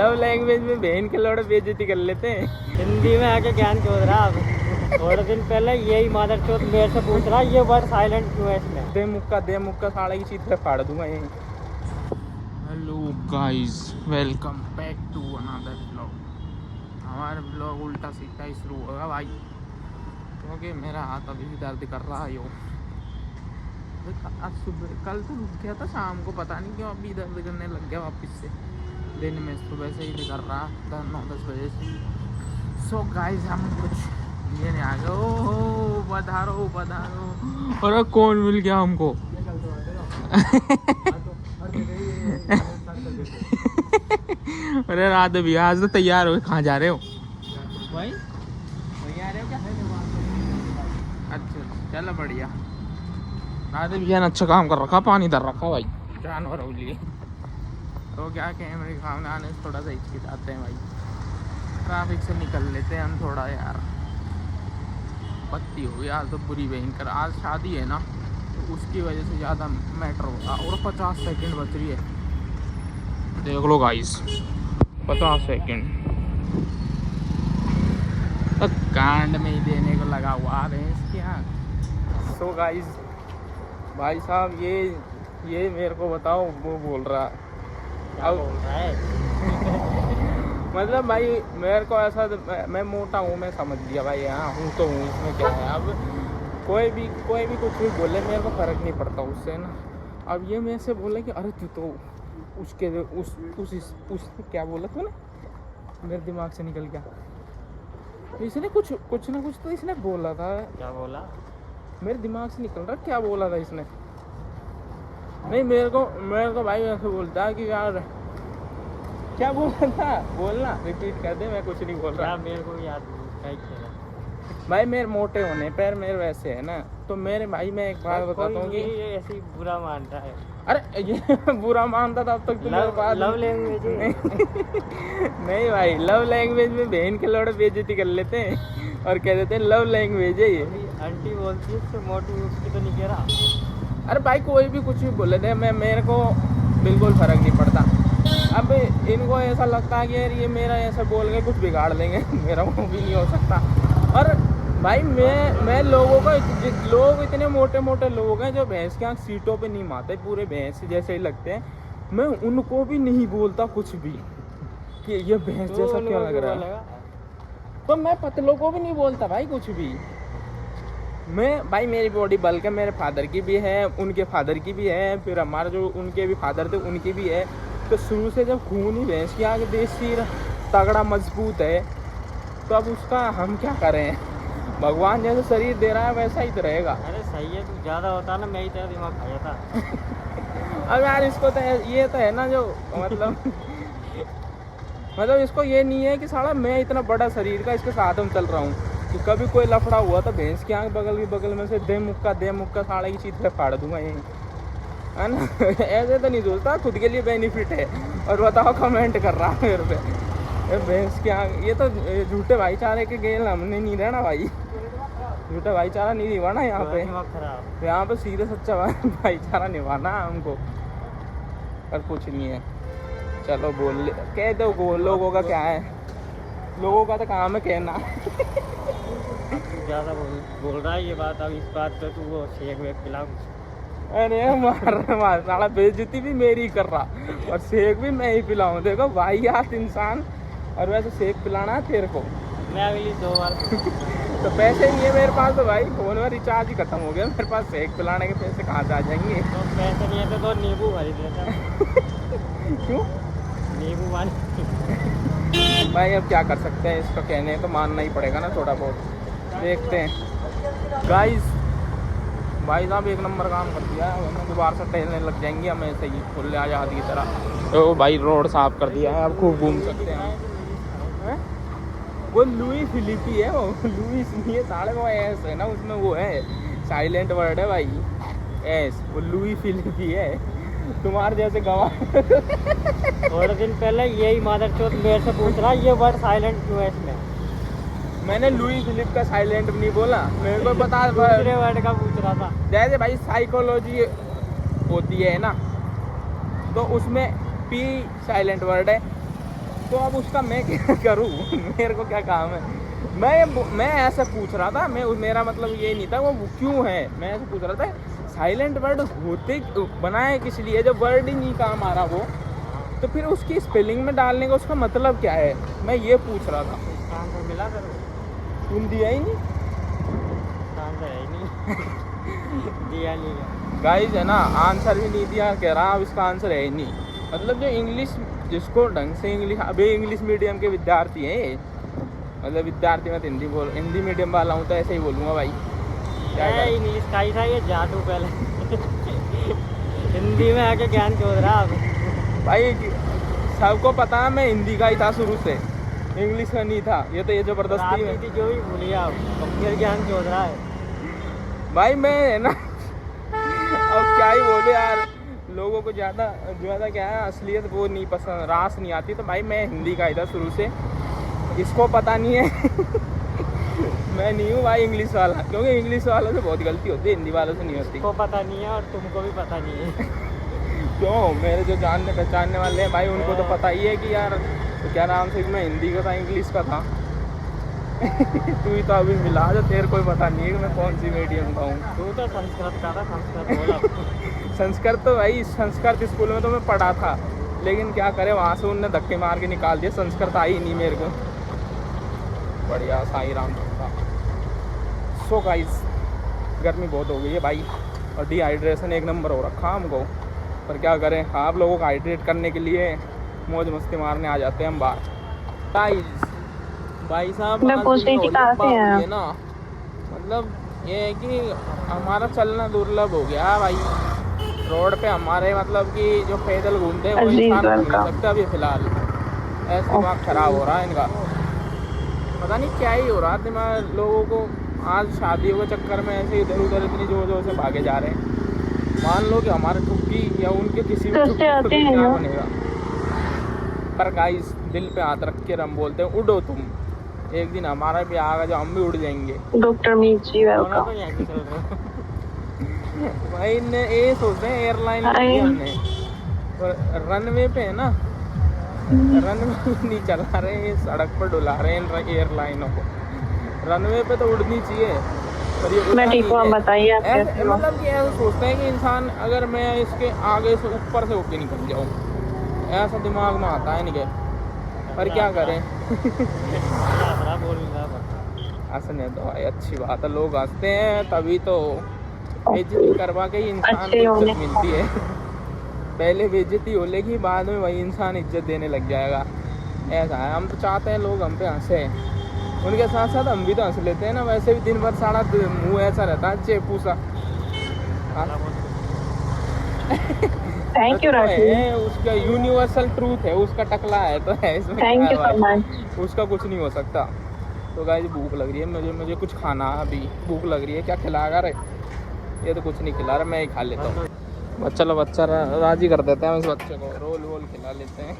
Love language में बहन के लौड़े बेइज्जती कर लेते हैं। हिंदी में आके ज्ञान क्यों रहा आप? थोड़े दिन पहले यही मादर चौथ मेरे से पूछ रहा ये वर्ड साइलेंट क्यों है इसमें? दे मुक्का साड़ा की चीज पे फाड़ दूंगा यहीं। Hello guys, welcome back to another blog. हमारा ब्लॉग उल्टा सीधा ही शुरू होगा भाई, क्योंकि मेरा हाथ अभी भी दर्द कर रहा है। आज सुबह कल तो रुक गया था, शाम को पता नहीं क्यों अभी दर्द करने लग गया वापस से। दिन में सुबह से ही कर रहा था 9-10 बजे से। सो गाइस हम कुछ ये नहीं आ गए। ओ पधारो पधारो। अरे कौन मिल गया हमको? अरे रात भी आज तो तैयार हो, कहाँ जा रहे हो भाई? वहीं आ रहे हो क्या? अच्छा चलो बढ़िया। रात भी अच्छा काम कर रखा, पानी धर रखा भाई जानवरों के लिए। तो क्या कैमरे के सामने आने से थोड़ा सा हिचकिचाते हैं भाई। ट्रैफिक से निकल लेते हैं हम थोड़ा यार। पत्ती हो गई आज तो बुरी भयंकर। आज शादी है ना, तो उसकी वजह से ज़्यादा मैटर होगा। और 50 सेकंड बच रही है, देख लो गाइस 50 सेकंड तो कांड में ही देने को लगा हुआ है क्या। सो गाइस भाई साहब ये मेरे को बताओ, वो बोल रहा क्या बोल रहा है? मतलब भाई मेरे को ऐसा, मैं मोटा हूँ, मैं समझ लिया भाई, हाँ हूँ तो हूँ, इसमें क्या है। अब कोई भी कुछ भी बोले मेरे को फ़र्क नहीं पड़ता उससे ना। अब ये मेरे से बोले कि अरे तू तो उसके उस क्या बोला तूने, मेरे दिमाग से निकल गया। तो इसने कुछ ना कुछ तो इसने बोला था। क्या बोला? मेरे दिमाग से निकल रहा क्या बोला था इसने। नहीं मेरे को भाई ऐसे बोलता है कि यार क्या बोला था, बोलना रिपीट कर दे। मैं कुछ नहीं बोल रहा, मेरे को याद नहीं भाई मेरे मोटे होने पैर मेरे वैसे है ना। तो मेरे भाई मैं एक बात बताता हूँ कि ये ऐसे ही बुरा मानता है। अरे ये बुरा मानता था अब तक तो मेरे पास लव लैंग्वेज नहीं भाई, लव लैंग्वेज में बहन के लौड़े बेइज्जती कर लेते हैं और कह देते हैं लव लैंग्वेज है ये। आंटी बोलती है तो मोटू उसकी तो नहीं कह रहा। अरे भाई कोई भी कुछ भी बोले थे, मेरे को बिल्कुल फर्क नहीं पड़ता। अब इनको ऐसा लगता है कि यार ये मेरा ऐसा बोल के कुछ बिगाड़ देंगे मेरा वो भी नहीं हो सकता। और भाई मैं लोगों का, लोग इतने मोटे मोटे लोग हैं जो भैंस के आँख सीटों पे नहीं मारते, पूरे भैंस जैसे ही लगते हैं। मैं उनको भी नहीं बोलता कुछ भी कि ये भैंस जैसा क्या लग रहा है। तो मैं पतलों को भी नहीं बोलता भाई कुछ भी। मैं भाई मेरी बॉडी बल्क है, मेरे फादर की भी है, उनके फादर की भी है, फिर हमारे जो उनके भी फादर थे उनकी भी है। तो शुरू से जब खून ही भैंस की आगे देसी तगड़ा मजबूत है, तो अब उसका हम क्या करें। भगवान जैसे शरीर दे रहा है वैसा ही तो रहेगा। अरे सही है, तू ज़्यादा होता ना मैं ही तेरा दिमाग खा जाता। अब यार इसको तो ये तो है ना जो मतलब इसको ये नहीं है कि साला मैं इतना बड़ा शरीर का इसके साथ में चल रहा हूँ कि कभी कोई लफड़ा हुआ तो भैंस की आँख बगल में से दे मुक्का साड़ा की चीज पे फाड़ दूंगा यहीं, है ना। ऐसे तो नहीं सोचता, खुद के लिए बेनिफिट है। और बताओ कमेंट कर रहा है मेरे पे भैंस की आँख। ये तो झूठे भाईचारे के गेल हमने नहीं रहना भाई, झूठा भाईचारा नहीं निभाना यहाँ पे सीधे सच्चा भाईचारा निभाना है हमको, और कुछ नहीं है। चलो कह दो, लोगों का क्या है, लोगों का तो काम है कहना। ज़्यादा बोल रहा है ये बात। अब इस बात पे तू वो शेक वेक पिला। अरे मार साला बेइज्जती भी मेरी कर रहा और शेक भी मैं ही पिलाऊं। देखो भाई यार इंसान, और वैसे शेक पिलाना है तेरे को। मैं अगली 2 बार तो पैसे नहीं है मेरे पास, तो भाई फोन में रिचार्ज ही खत्म हो गया मेरे पास, शेक पिलाने के पैसे कहाँ से आ जाएंगे। तो पैसे नहीं है तो नींबू खरीद लेता। क्यों? नींबू पानी। भाई अब क्या कर सकते हैं, इसका कहने तो मानना ही पड़ेगा ना थोड़ा बहुत। देखते हैं गाइस, भाई साहब एक नंबर काम कर दिया है। हमें दोबारा से टहलने लग जाएंगे हम ऐसे ही खुले आज़ाद की तरह। तो भाई रोड साफ कर दिया है, अब खूब घूम सकते हैं। वो लुई फिलिपी है, वो लुइस नहीं है साढ़े, वो एस है ना उसमें, वो है साइलेंट वर्ड है भाई एस, वो लुई फिलिपी है। तुम्हारे जैसे गवाह थोड़े दिन पहले यही मादर चौथ मेरे से पूछ रहा ये वर्ड साइलेंट क्यों है इसमें। मैंने लुई फिलिप का साइलेंट नहीं बोला, मेरे को पता दूसरे वर्ड का पूछ रहा था। जैसे भाई साइकोलॉजी होती है ना, तो उसमें पी साइलेंट वर्ड है, तो अब उसका मैं क्या करूँ मेरे को क्या काम है। मैं ऐसा पूछ रहा था, मेरा मतलब ये नहीं था वो क्यों है, मैं ऐसा पूछ रहा था साइलेंट वर्ड होते बनाए किस लिए, जब वर्ड ही नहीं काम आ रहा वो, तो फिर उसकी स्पेलिंग में डालने का उसका मतलब क्या है, मैं ये पूछ रहा था। इसका आंसर मिला करो, तुम दिया ही नहीं। इसका आंसर है ही नहीं दिया नहीं है। गाइस है ना, आंसर भी नहीं दिया, कह रहा अब इसका आंसर है ही नहीं। मतलब जो इंग्लिश, जिसको ढंग से इंग्लिश, अभी इंग्लिश मीडियम के विद्यार्थी हैं ये, मतलब विद्यार्थी में हिंदी मीडियम वाला हूँ तो ऐसे ही बोलूँगा भाई, क्या है करें? इंग्लिश का ही था ये, जादू पहले हिंदी में आके ज्ञान चोद रहा अब। भाई सबको पता है मैं हिंदी का ही था शुरू से, इंग्लिश का नहीं था, ये तो ये जबरदस्ती में। राजनीति जो भी भूलिए आप, अब फिर ज्ञान चोद रहा है। भाई मैं है ना अब क्या ही बोले यार, लोगों को ज़्यादा क्या है असलियत वो नहीं पसंद, रास नहीं आती, तो भाई मैं हिंदी का ही था शुरू से, इसको पता नहीं है मैं नहीं हूँ भाई इंग्लिश वाला, क्योंकि इंग्लिश वालों से बहुत गलती होती है, हिंदी वालों से नहीं होती। को पता नहीं है और तुमको भी पता नहीं है क्यों, मेरे जो जानने पहचानने वाले हैं भाई उनको तो पता ही है कि यार तो क्या नाम से, मैं हिंदी का था इंग्लिश का था तू ही तो अभी मिला जो, तेरे कोई पता नहीं है कि मैं कौन सी मीडियम का हूँ। तू तो संस्कृत का था, संस्कृत बोला संस्कृत तो भाई संस्कृत स्कूल में तो मैं पढ़ा था, लेकिन क्या करे वहाँ से उनने धक्के मार के निकाल दिया, संस्कृत आई नहीं मेरे को। बढ़िया साई राम का। सो गाइस गर्मी बहुत हो गई है भाई, और डिहाइड्रेशन एक नंबर हो रखा हमको, पर क्या करें, आप लोगों को हाइड्रेट करने के लिए मौज मस्ती मारने आ जाते हैं हम बाहर। गाइस भाई साहब मैं पूछ रही थी कहाँ से हैं आप? ना, मतलब ये है कि हमारा चलना दुर्लभ हो गया भाई, रोड पे हमारे मतलब कि जो पैदल घूमते हैं वो अजीब इंसान घूम लड़का। नहीं सकता अभी फिलहाल, ऐसा दिमाग खराब हो रहा है इनका, पता नहीं क्या ही हो रहा है दिमाग लोगों को। आज शादियों के चक्कर में ऐसे इधर उधर इतनी जोर जोर से भागे जा रहे हैं, मान लो कि हमारे ठुक्की या उनके किसी भी कैसे ठुक्की आते को हैं क्या ना? बनेगा। पर गाइस दिल पे हाथ रख के हम बोलते हैं उड़ो तुम, एक दिन हमारा भी आएगा जो हम भी उड़ जाएंगे। डॉक्टर मीत जी दोनों वेलकम। तो यहीं चल रहे हो भाई ने ये सोचते हैं एयरलाइन हाय। हमने, और रनवे पे है ना, रनवे नहीं चला रहे हैं, सड़क पर डुला रहे हैं एयरलाइनों को, रनवे पे तो उड़नी चाहिए पर ये मैं उड़ता ठीक हूँ, आप नहीं है। बताइए आप ऐसे कैसे हो? मतलब कि ऐसा सोचते हैं कि इंसान अगर मैं इसके आगे से ऊपर से होके निकल जाऊँ, ऐसा दिमाग में आता है इनके, पर क्या करें यात्रा बोलूँगा हंसने तो भाई अच्छी बात है, लोग हंसते हैं तभी तो बेइज्जती करवा के ही इंसान को अच्छे होंगे। इज्जत मिलती है पहले बेइज्जती हो लेगी, बाद में वही इंसान इज्जत देने लग जाएगा, ऐसा है। हम तो चाहते हैं लोग हम पे हंसे, उनके साथ साथ हम भी तो हंस लेते हैं ना, वैसे भी दिन भर सारा मुंह ऐसा रहता है चेपू सा। थैंक यू राठी, उसका यूनिवर्सल ट्रूथ है, उसका टकला है तो है इसमें क्या थैंक है यू सो भाई? मच। उसका कुछ नहीं हो सकता। तो गाइस भूख लग रही है मुझे कुछ खाना है, अभी भूख लग रही है, क्या खिलाएगा रे? ये तो कुछ नहीं खिला रहा, मैं ही खा लेता हूँ। चलो बच्चा राजी कर देते हैं इस बच्चे को, रोल वोल खिला लेते हैं।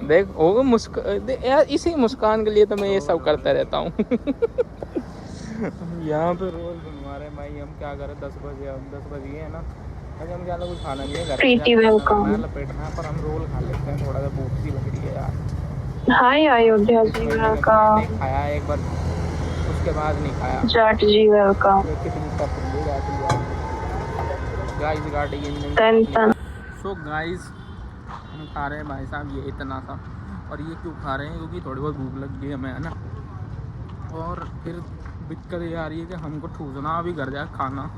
देख वो यार इसी मुस्कान के लिए तो मैं ये सब करता रहता हूँ यहाँ पे रोल बनवा रहे हैं भाई, हम क्या करें, 10 बजे, अब 10 बज गए हैं ना, अभी हम ज़्यादा कुछ खाना नहीं है, घर पे प्रीति जाके वेलकम। खाना लपेटना है, पर हम रोल खा लेते हैं, थोड़ा सा भूख सी लग रही है यार। हाय अयोध्या जी मैंने वेलकम। नहीं खाया एक बार, उसके बाद नहीं खाया। जाट जी वेलकम। ये कितनी टफ है गाइस, गाड़ी इंजन। तन तन। सो गाइस हम खा रहे हैं भाई साहब ये इतना सा, और ये क्यों खा रहे हैं, क्योंकि थोड़ी बहुत भूख लग गई हमें है ना, और फिर दिक्कत ये आ रही है कि हमको ठूसना अभी घर जाकर खाना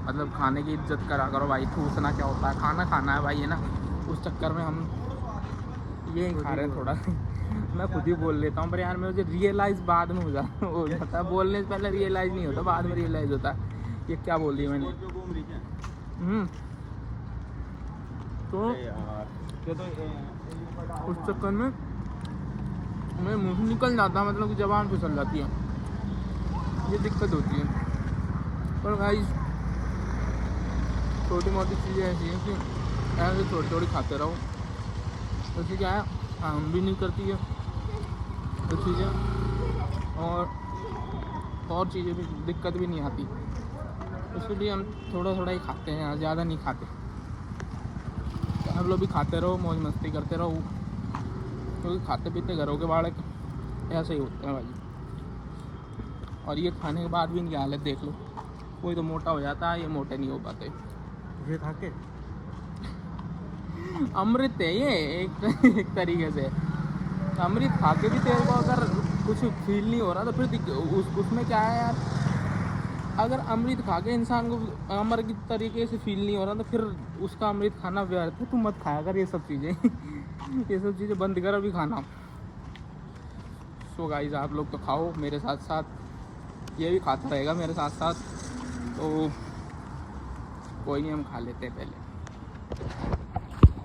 मतलब खाने की इज्जत करा करो भाई, ठूसना क्या होता है, खाना खाना है भाई है ना, उस चक्कर में हम ये खा रहे हैं थोड़ा मैं खुद ही बोल लेता हूँ, पर यार मुझे रियलाइज़ बाद में हो जाता है, बोलने से पहले रियलाइज़ नहीं होता, बाद में रियलाइज़ होता है ये क्या बोल दिया मैंने। तो उस चक्कर में मेरे मुँह से निकल जाता है, मतलब कि ज़बान फिसल जाती है, ये दिक्कत होती है। पर भाई छोटी मोटी चीज़ें ऐसी हैं कि ऐसे थोड़ी थोड़ी खाते रहो, उससे क्या है हम भी नहीं करती है तो चीज़ें, और चीज़ें भी दिक्कत भी नहीं आती, इसलिए हम थोड़ा थोड़ा ही खाते हैं, ज़्यादा नहीं खाते। आप लोग भी खाते रहो, मौज मस्ती करते रहो, क्योंकि खाते पीते घरों के बाड़े ऐसे ही होते हैं भाई। और ये खाने के बाद भी इनकी हालत देख लो, कोई तो मोटा हो जाता है, ये मोटे नहीं हो पाते। ये खा के अमृत है ये एक तरीके से। अमृत खा के भी तेरे को अगर कुछ फील नहीं हो रहा तो फिर उसमें क्या है यार। अगर अमृत खा के इंसान को अमर की तरीके से फील नहीं हो रहा तो फिर उसका अमृत खाना व्यर्थ है। तू मत खाया कर ये सब चीज़ें ये सब चीज़ें बंद कर अभी खाना। सो गाइस आप लोग तो खाओ मेरे साथ साथ, ये भी खाता रहेगा मेरे साथ साथ, तो कोई नहीं हम खा लेते हैं पहले।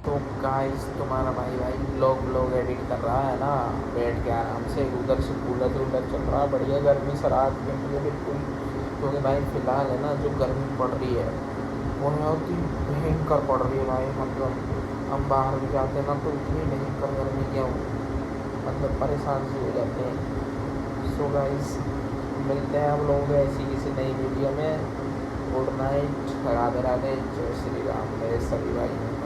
तो गाइस तुम्हारा भाई ब्लॉग एडिट कर रहा है ना, बैठ के आराम से, उधर से कूलर चल रहा है बढ़िया, गर्मी से राहत मिल रही है बिल्कुल। क्योंकि भाई फिलहाल है ना जो गर्मी पड़ रही है वो बहुत ही भयंकर पड़ रही है भाई। मतलब हम बाहर भी जाते हैं ना तो इतनी भयंकर गर्मी क्या हो, मतलब परेशान से हो जाते हैं। सो गाइस मिलते हैं हम लोग ऐसी किसी नई वीडियो में। गुड नाइट, राधे राधे, जय श्री राम मेरे सभी भाई।